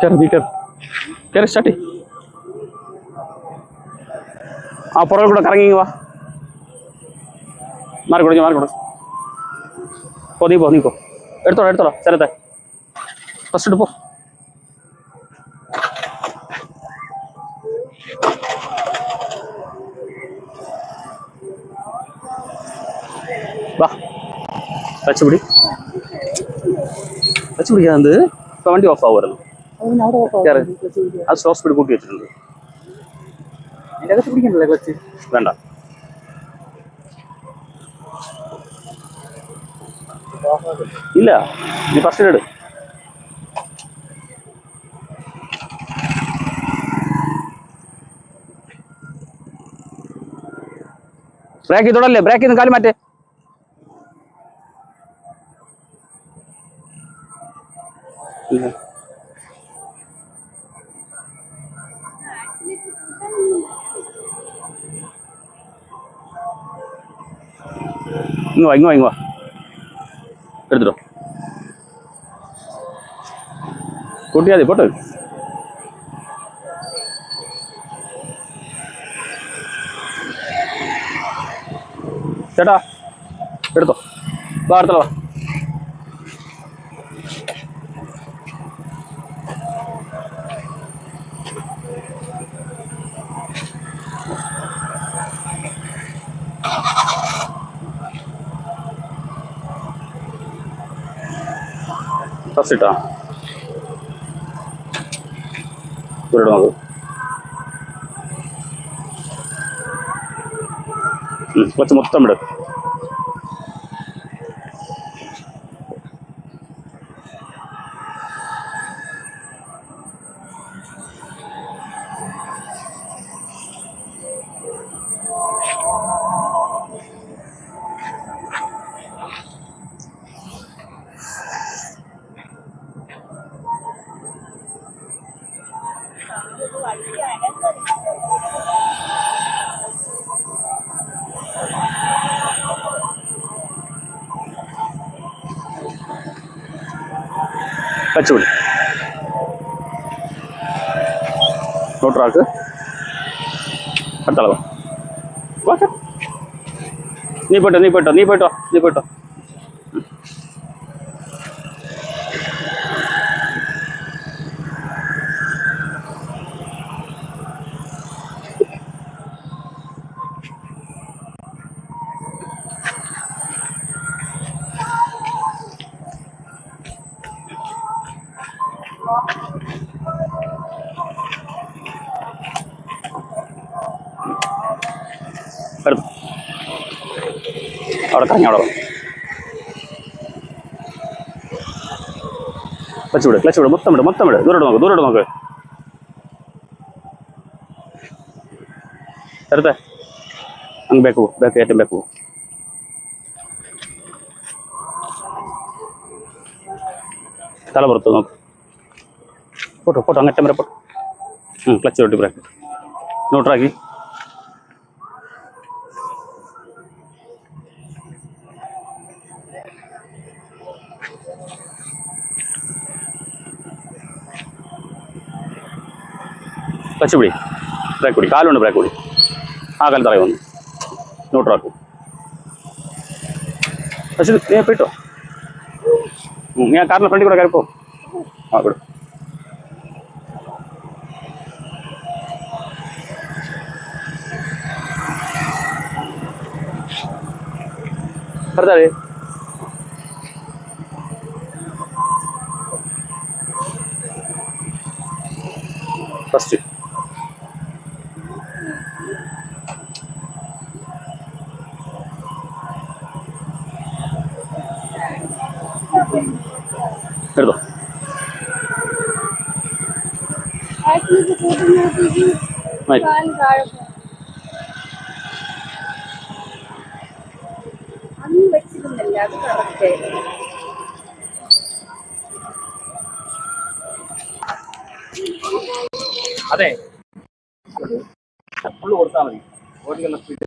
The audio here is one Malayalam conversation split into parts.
കയറി സ്റ്റാർട്ട്. ആ പുറകിൽ കൂടെ കറങ്ങി വാ. മാറിക്കൊടു. നീക്കോ എടുത്തോളാം സ്ഥലത്തെ ഫസ്റ്റ് എടുപ്പോ. വാ ടച്ച് പിടിക്കാത്. ഇപ്പൊ വണ്ടി ഓഫ് ആവുമായിരുന്നു. അത് സ്ലോ സ്പീഡ് കൂട്ടി വെച്ചിട്ടുണ്ട്. പിടിക്കണ്ടല്ലേ ക്ലച്ച്? വേണ്ട. ഇല്ല, നീ ഫസ്റ്റ് ഇട്. ബ്രേക്ക് ചെയ്തോടല്ലേ, ബ്രേക്ക് ചെയ്ത് കാല് മാറ്റേ. ഇങ്ങ് വാ എടുത്തിട്ടോ. കൂട്ടിയാ മതി പോട്ടെ. ചേട്ടാ എടുത്തോ. വാ അടുത്തോ. ഫസ്റ്റ് ഇട്ടാ നോക്ക്. ക്ലച്ച് മൊത്തം ഇട്. കച്ചുപിടി നോട്ടറാക്ക് അടുത്തളവാ. നീ പോയിട്ടോ. അവിടെ കറങ്ങി അവിടെ ക്ലച്ച് വിട് മൊത്തം വിട്. ദൂരോട്ട് നോക്ക്. അടുത്തേ അങ്ങ് ബാക്ക് ഏറ്റവും ബാക്ക് പോകും. തല പുറത്ത് നോക്ക്. പോട്ടോ അങ്ങറ്റം വരെ പോട്ടോ. ക്ലച്ച് വിട്ട് ബ്രേക്ക് നോട്ടറാക്കി. ക്ലച്ച് പിടി, ബ്രേക്ക് പിടി, കാലുണ്ട് ബ്രേക്ക് പിടി. ആ കാലം തറയി വന്നു. ന്യൂട്രാക്കും. പക്ഷേ നീ പോയിട്ടോ. ഞാൻ കാറിൻ്റെ ഫ്രണ്ടിൽ കൂടെ കയറിപ്പോ. ആ വിടും. അടുത്താളേ ഫസ്റ്റ് എടുത്തോ. അതെ ഫുള്ള് കൊടുത്താൽ മതി. ഓടിക്കുന്ന സ്പീഡ്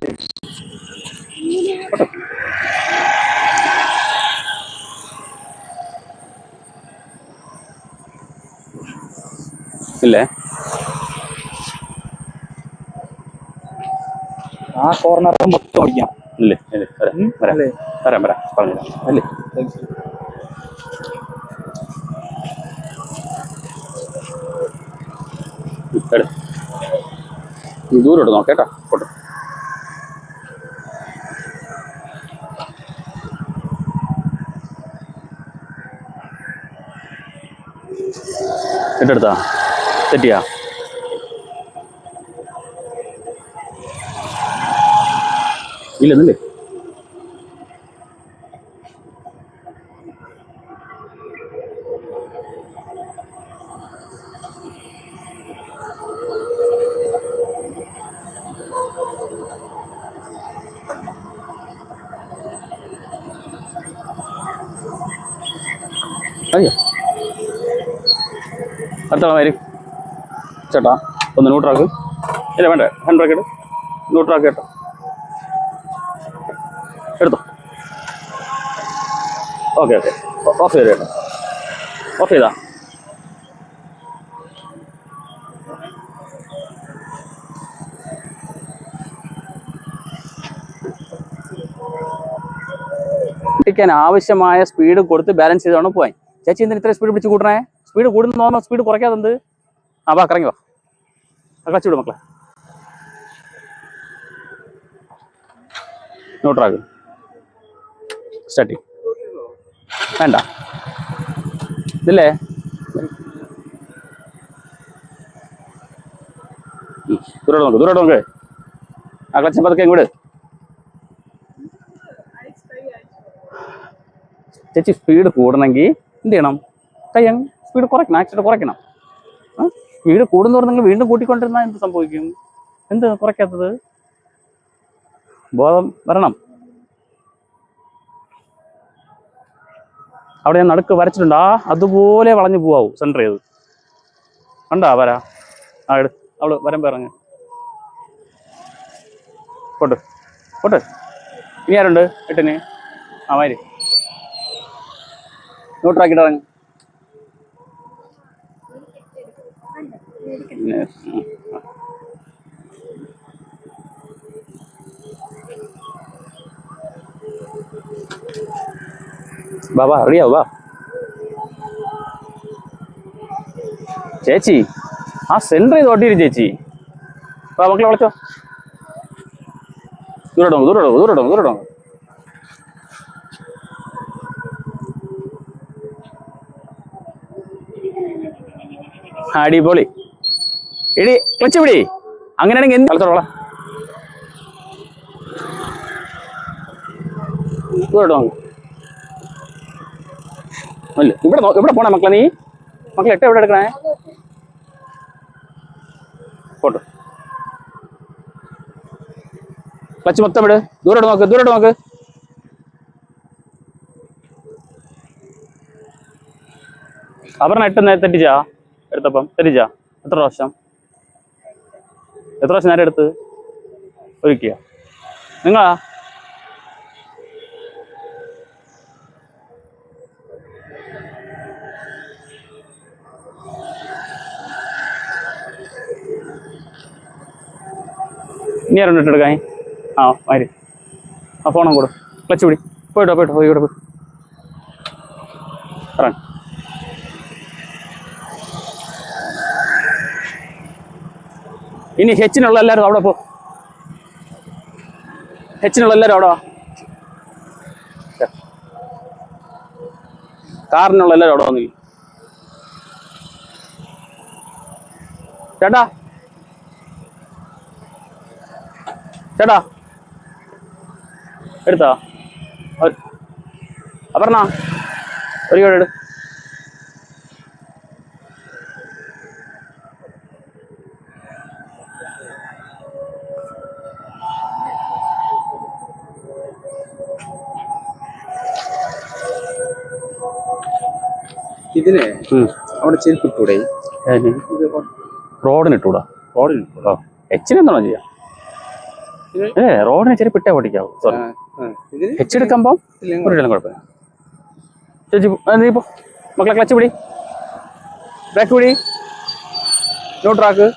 ഇല്ലേ? ആ കോർണർ മൊത്തം ഓടിക്കാം. ഇല്ലേ? വരാം പറഞ്ഞില്ല അല്ലേ? ദൂരോട്ട് നോക്കേട്ടാ. പോട്ടെ. എടുത്താ തെറ്റിയാ? ഇല്ലെന്നില്ലേ? അയ്യോ അടുത്ത വരും ചേട്ടാ. ഒന്ന് ന്യൂട്രാക്ക്. ഇല്ല വേണ്ട, ഹാൻഡ് ബ്രേക്ക് ഇട്. ന്യൂട്രാക്ക് കേട്ടോ, എടുത്തോ. ഓക്കെ ഓഫ് ചെയ്ത് കേട്ടോ. ഓഫ് ചെയ്താ? ക്കാൻ ആവശ്യമായ സ്പീഡ് കൊടുത്ത് ബാലൻസ് ചെയ്താണ് പോയി. ചേച്ചി എന്തിന് ഇത്ര സ്പീഡ് പിടിച്ച് കൂട്ടണേ? സ്പീഡ് കൂടുന്ന നോർമൽ സ്പീഡ് കുറയ്ക്കാതെന്ത്? ആ വാ കറങ്ങി വാ. ക്ലച്ച് വിടും മക്കളെ. ന്യൂട്രാക്ക് സ്റ്റാർട്ടിങ് വേണ്ട. ഇതില്ലേ? ദൂരോട്ട് നോക്ക്. ആ ക്ലച്ച് പതുക്കെ ഇങ്ങോട്ട്. ചേച്ചി സ്പീഡ് കൂടണമെങ്കിൽ എന്ത് ചെയ്യണം? സ്പീഡ് കുറയ്ക്കണം, ആക്സിഡൻറ്റ് കുറയ്ക്കണം. സ്പീഡ് കൂടുന്നതോടെ നിങ്ങൾ വീണ്ടും കൂട്ടിക്കൊണ്ടിരുന്നാൽ എന്ത് സംഭവിക്കും? എന്ത് കുറയ്ക്കാത്തത്? ബോധം വരണം. അവിടെ ഞാൻ നടുക്ക് വരച്ചിട്ടുണ്ട്. അതുപോലെ വളഞ്ഞു പോവാവും സെൻറ്റർ ചെയ്ത്. കണ്ടാ വരാ? അവള് വരമ്പോ ഇറങ്ങ്. പോട്ട്. ഇനി ആരുണ്ട്? എട്ടിന് മാര് ന്യൂട്രാക്കിട്ട് ഇറങ്ങ്. വാ റെഡിയാവും വാ. ചേച്ചി ആ സെൻറ്റർ ചെയ്ത് ഓട്ടിയിരും ചേച്ചി. വാ മക്കളെ വിളിച്ചോ. ദൂരോട്ടോ. അടിപൊളി. എടി ക്ലച്ച് പിടി. അങ്ങനെയാണെങ്കിൽ എന്ത് കളത്തോളാം. ദൂരോട്ടോ. അല്ല ഇവിടെ പോണേ മക്കളെ. നീ മക്കളെ എവിടെ എടുക്കണേ? പോട്ടോ. ക്ലച്ച് മൊത്തം വിട്. ദൂരോട്ട് നോക്ക്. അപർണ തെറ്റിച്ചാ? എടുത്തപ്പം തെറ്റിച്ചാ? എത്ര പ്രാവശ്യം നേരം എടുത്ത് ഒരുക്കിയ നിങ്ങളാ? ഇനി ആരുണ്ട് ഇട്ടെടുക്കാൻ? മാര് ആ ഫോണും കൂടെ. ക്ലച്ച് പിടി. പോയിട്ടോ. റൺ. ഇനി ഹെച്ചിനുള്ള എല്ലാവരും അവിടെ പോ. വാ. കാറിനുള്ള എല്ലാവരും അവിടെ വന്നില്ല. ചേട്ടാ എടുത്താ? അപർണ ഒരു കേട്. ഇതിനെ അവിടെ ചെരുപ്പിട്ടൂടെ? റോഡിനിട്ടൂടാ. എച്ചിനെന്താണോ ചെയ്യാം? റോഡിന് ചെരുപ്പിട്ടേ ഓടിക്കാവൂ. സോറി, എച്ചെടുക്കുമ്പോ ഒരു കുഴപ്പമില്ല. ചേച്ചി നീ പോ മക്കളെ. ക്ലച്ച് പിടി, ബ്രേക്ക് പിടി. ഇങ്ങോട്ടാക്ക്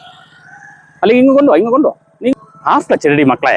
അല്ലെങ്കിൽ ഇങ്ങ് കൊണ്ടുപോവാ നീ ഹാഫ് ക്ലച്ച് ഇടടി മക്കളെ.